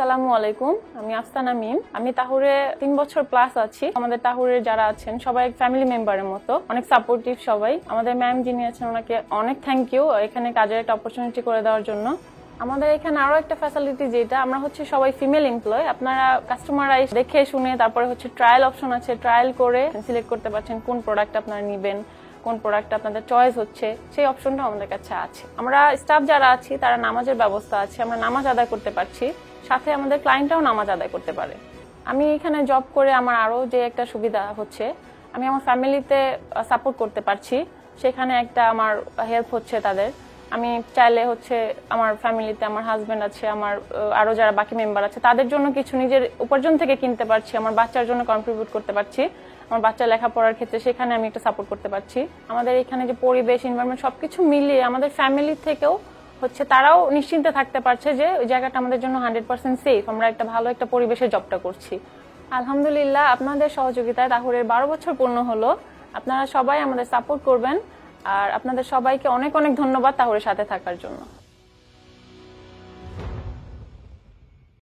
আসসালামু আলাইকুম, আমি আফসানা মিম। আমি তাহুরে 3 বছর প্লাস আছি। আমাদের তাহুরে যারা আছেন সবাই ফ্যামিলি মেম্বারের মতো, অনেক সাপোর্টিভ সবাই। আমাদের ম্যাম যিনি আছেন ওনাকে অনেক থ্যাংক ইউ এখানে কাজের একটা অপরচুনিটি করে দেওয়ার জন্য। আমাদের এখানে আরো একটা ফ্যাসিলিটি যেটা আমরা সবাই ফিমেল এমপ্লয়। আপনারা কাস্টমাররা দেখে শুনে তারপরে ট্রায়াল অপশন আছে, ট্রায়াল করে সিলেক্ট করতে পারছেন কোন প্রোডাক্ট আপনারা নেবেন, কোন প্রোডাক্ট আপনাদের চয়েস হচ্ছে, সেই অপশনটা আমাদের কাছে আছে। আমরা স্টাফ যারা আছি তারা নামাজের ব্যবস্থা আছে, আমরা নামাজ আদায় করতে পারছি, সাথে আমাদের ক্লায়েন্টরাও নামাজ আদায় করতে পারে। আমি এখানে জব করে আমার আরো যে একটা সুবিধা হচ্ছে, আমি আমার ফ্যামিলিতে সাপোর্ট করতে পারছি, সেখানে একটা আমার হেল্প হচ্ছে তাদের। আমি চাইলে আমার ফ্যামিলিতে আমার হাজবেন্ড আছে, আমার আরো যারা বাকি মেম্বার আছে তাদের জন্য কিছু নিজের উপার্জন থেকে কিনতে পারছি, আমার বাচ্চার জন্য কন্ট্রিবিউট করতে পারছি, আমার বাচ্চা লেখাপড়ার ক্ষেত্রে সেখানে আমি একটা সাপোর্ট করতে পারছি। আমাদের এখানে যে পরিবেশ, এনভায়রনমেন্ট সবকিছু মিলিয়ে আমাদের ফ্যামিলি থেকেও তারাও নিশ্চিন্তে থাকতে পারছে যে ওই জায়গাটা আমাদের জন্য 100% সেফ, আমরা একটা ভালো একটা পরিবেশে জবটা করছি। আলহামদুলিল্লাহ, আপনাদের সহযোগিতায় তাহুরের 12 বছর পূর্ণ হলো। আপনারা সবাই আমাদের সাপোর্ট করবেন, আর আপনাদের সবাইকে অনেক অনেক ধন্যবাদ তাহুরের সাথে থাকার জন্য।